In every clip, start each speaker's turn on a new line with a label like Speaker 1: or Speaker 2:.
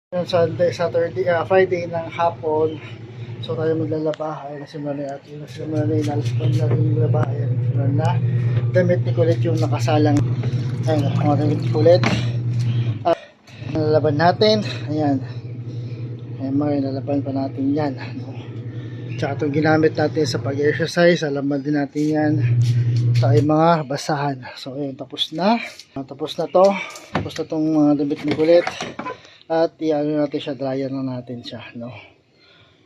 Speaker 1: Yung Sunday, Saturday, Friday ng hapon. So tayo maglalaba. Ayun, nasimulan na natin. Nasimulan na yung nalaspan na rin yung laba. Ayun, nasimulan na. Damit ni Kulit yung nakasalang. Ayun, mga damit ni Kulit. Nalalaban natin. Ayan. Ayan, mga nalalaban pa natin yan. Tsaka itong ginamit natin sa pag-exercise. Alaman din natin yan. Sa mga basahan. So ayun, tapos na. Tapos na to. Tapos na itong mga damit ni Kulit. At i-ano natin siya, dryer na natin siya, no?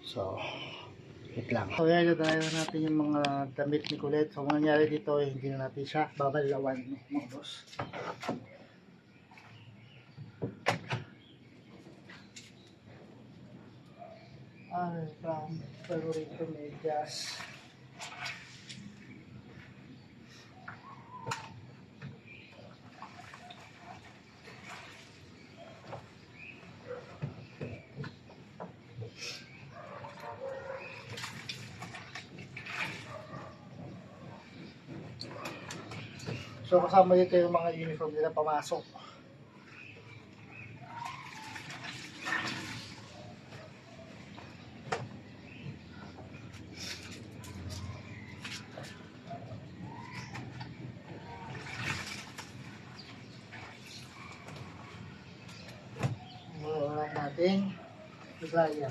Speaker 1: So, wait lang. So, yan, dryer natin yung mga damit ni Kulit. So, mangyari dito, hindi na natin siya babalawan, no, mga boss. Ay, favorito medyas. So kasama dito yung mga uniform nila pamasok. Wala natin dryer.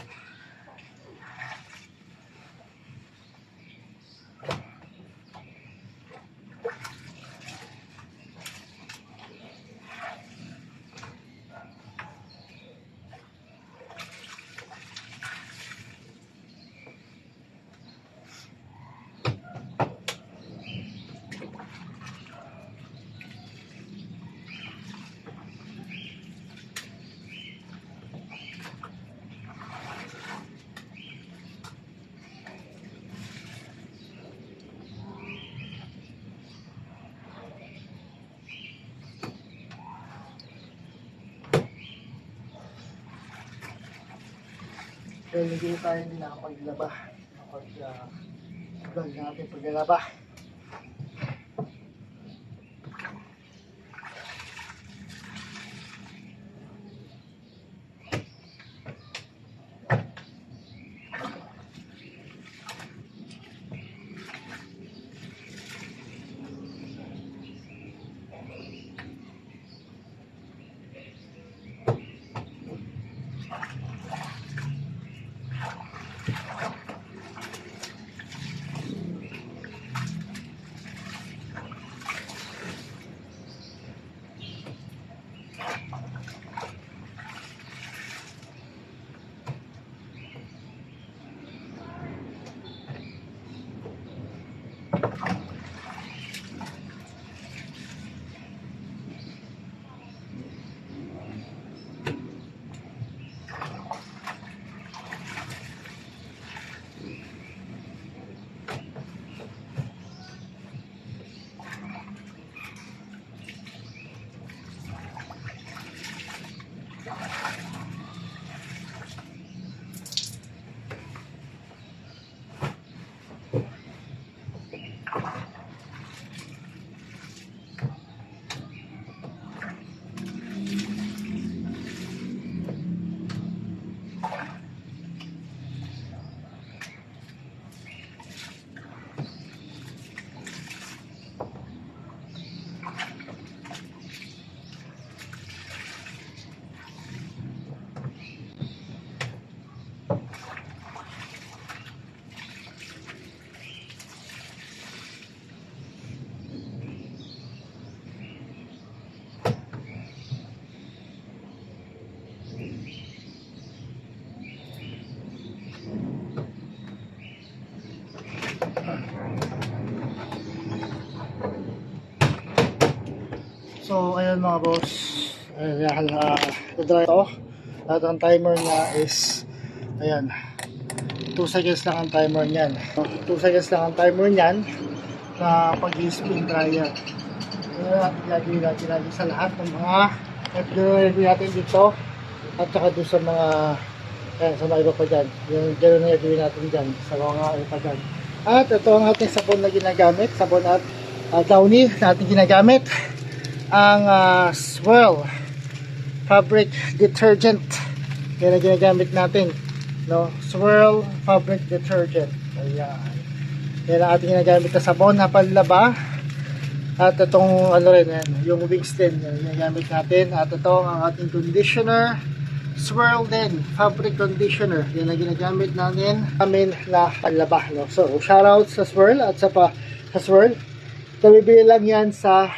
Speaker 1: Dahil hindi tayo hindi nakapaglaba. Vlog natin paglaba. So ayun mga boss, dry ito. At ang timer niya is ayan, 2 seconds lang ang timer niyan. 2 seconds lang ang timer niyan na pag-spin dryer. Lagi natin sa lahat ng mga review natin dito at saka doon sa mga sa mga iba pa dyan. Yung gano'n na review natin dyan sa mga iba pa dyan. At ito ang ating sabon na ginagamit, sabon at Downy na ating ginagamit. Ang Swirl fabric detergent Yan ang ginagamit natin, no? Swirl fabric detergent. Ayan. Yan ang ating ginagamit na sabon na panlaba. At itong ano rin yan, yung wings din, yan ginagamit natin. At ito ang ating conditioner, swirl din, fabric conditioner. Yan ang ginagamit natin na panlaba, no? So shoutout sa swirl at sa swirl. Nabibili lang yan sa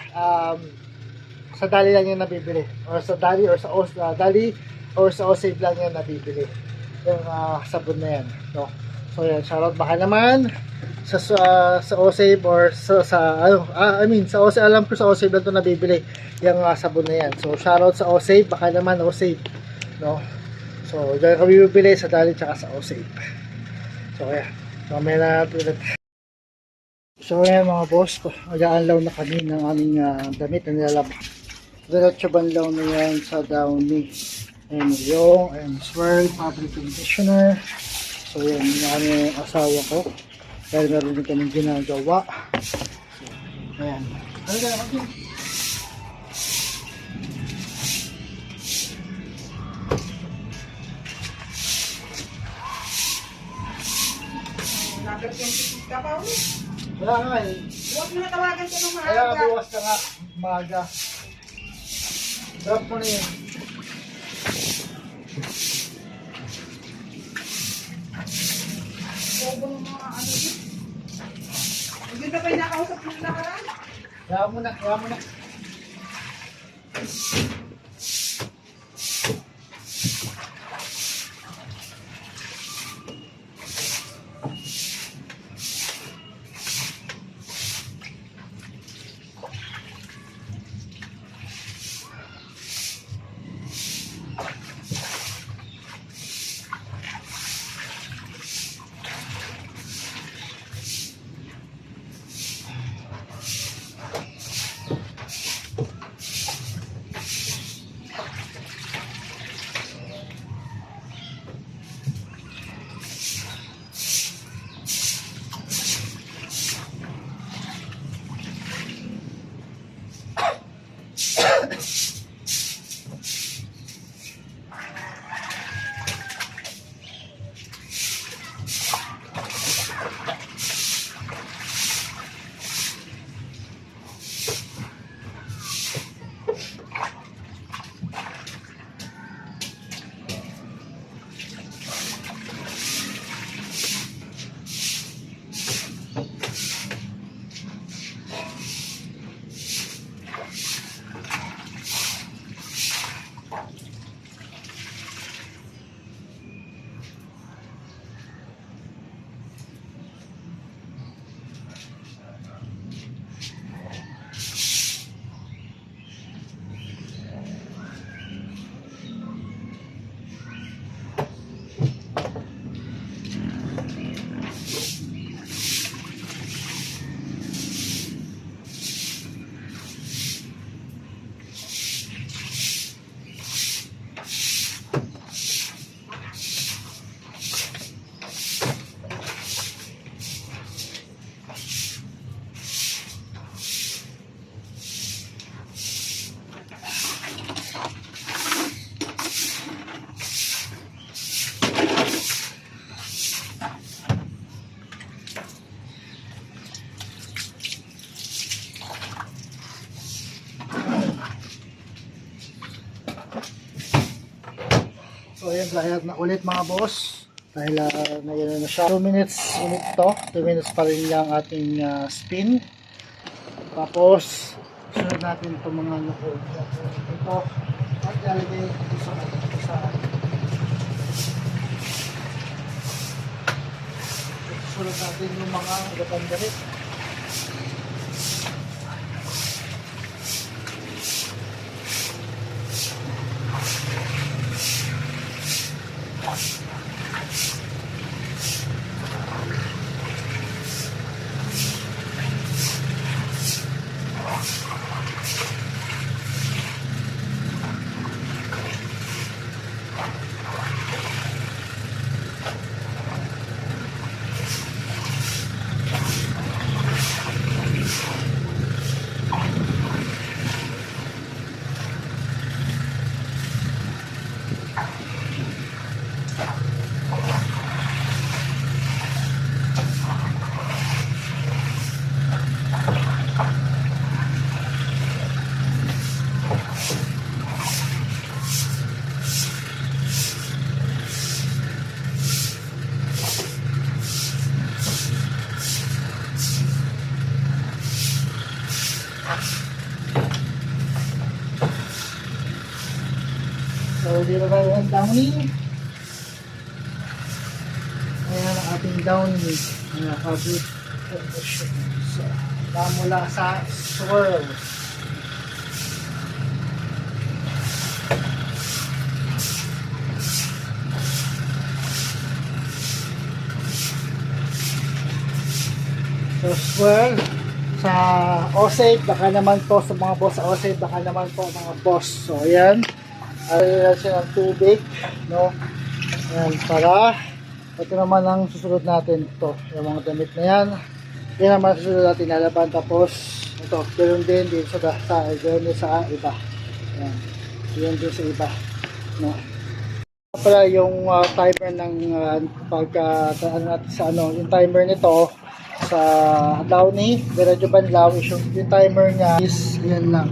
Speaker 1: Dali lang yan nabibili, or sa Dali or sa Osave lang yan nabibili yung sabon na yan, no? So yan, shoutout. Baka naman sa Osave or sa Osave, alam ko sa Osave lang ito nabibili yung sabon na yan. So shoutout sa Osave, baka naman Osave, no? So dyan kami bibili, sa Dali tsaka sa Osave. So yan, mamaya na ulit. So yan mga boss, mag-aanlaw na kami ng aming damit na nilalaba. Diretso banlaw na yan sa Downy. Ayan yung swirl fabric conditioner. So yan yung aming asawa ko. Dahil meron din kaming ginagawa. So, ayan. Ano ka naman? Wala nga eh.
Speaker 2: Huwag mo natawagan ka ng maaga.
Speaker 1: Kaya buwas ka nga, maaga. Drop mo na yun.
Speaker 2: Bobo ng mga ano yun. Hindi na ba yung nakausap mo na nakaraan?
Speaker 1: Kaya mo na. So ayan, lahat na ulit mga boss. Dahil na siya. 2 minutes ulit to. 2 minutes pa rin yung ating spin. Tapos, sunod natin itong mga loob. Ito, at lalagay ito sa sunod natin yung mga ulatang damit. dito tayo ang downy. Ayan ang ating downy. Ayan, fabric condition. So, mula sa swirl. So, swirl sa OSAID, baka naman po sa mga boss sa OSAID, baka naman po mga boss. So, ayan. Ayan siya ng tubig, no? Ayan, para ito naman ang susunod natin. Ito, yung mga damit na yan. Yan naman susunod natin lalaban. Tapos, ito, ganoon din ganoon din sa iba. Ayan, ganoon din sa iba, no? Pala yung timer ng ano natin sa ano, yung timer nito sa Downy, diretso banlaw, yung timer niya is yan lang,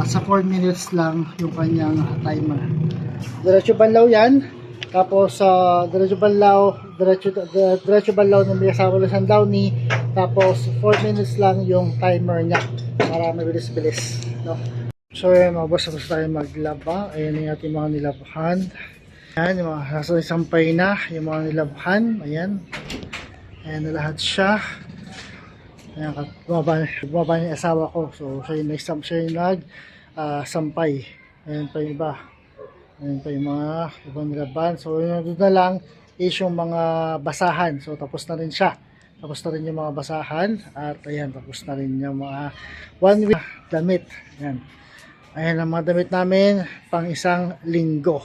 Speaker 1: sa 4 minutes lang yung kanyang timer. Diretso banlaw yan, tapos diretso banlaw ng kasama lang sa Downy, tapos 4 minutes lang yung timer niya para mabilis-bilis, no? So yun mga boss, tapos tayo maglaba. Ayan yung ating mga nilabahan. Ayan yung mga nasa sampay na yung mga nilabahan. Ayan, ayan na lahat siya. Ayan, bumaba niya yung asawa ko. So siya yung sampay. Ayan pa yung iba. Ayan pa yung mga ibang nilabahan. So yun doon na lang is yung mga basahan. So tapos na rin siya. Tapos na rin yung mga basahan. At ayan, tapos na rin yung mga 1 week damit. Ayan. Ayan ang mga damit namin pang isang linggo.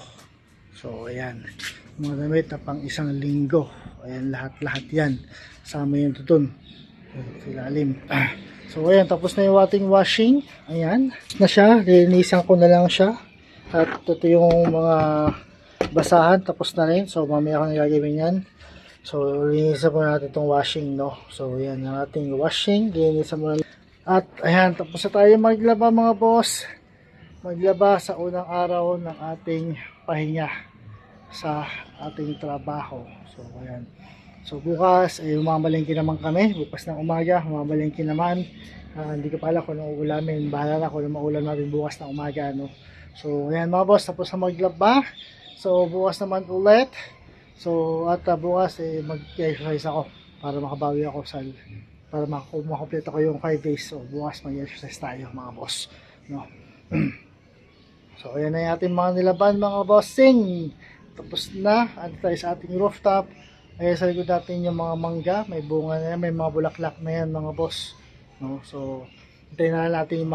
Speaker 1: So ayan, mga damit na pang isang linggo. Ayan, lahat yan. Sama yung tutun. Ilalim. So ayan, tapos na yung ating washing. Ayan, na siya. Linisan ko na lang siya. At ito yung mga basahan. Tapos na rin. So mamaya ko na gagawin yan. So linisan po natin itong washing, no? So ayan ang ating washing. Linisan mo na. At ayan, tapos na tayo maglaba mga boss. Maglaba sa unang araw ng ating pahinga sa ating trabaho. So ayan. So bukas ay mamalengke naman kami. Bukas ng umaga mamalengke naman. Hindi ko pa alam kung anong ulamin. Bahala na kung anong maulam natin bukas ng umaga, no? So ayan mga boss, tapos na maglaba. So bukas naman ulit. So at bukas mag-exercise ako para makabawi ako para makompleto ko yung 5 days. So bukas mag-exercise tayo mga boss, no? So ayan na yung ating mga nilaban mga bossing. Tapos na, ano tayo sa ating rooftop. Ayan sa likod natin yung mga mangga. May bunga na yan, may mga bulaklak na yan mga boss, no? So hintayin na natin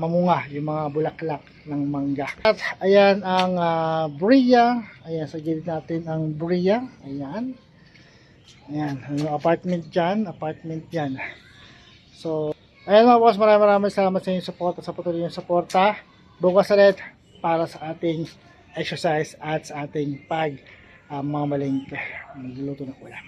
Speaker 1: mamunga yung mga bulaklak ng mangga. At ayan ang Bria. Ayan sa gilid natin ang Bria. Ayan. Ayan, yung apartment dyan. So ayan mga boss, maraming salamat sa inyong support at sa patuloy yung suporta. Bukas ulit para sa ating exercise at sa ating mga malengke. Magluluto ng ulam.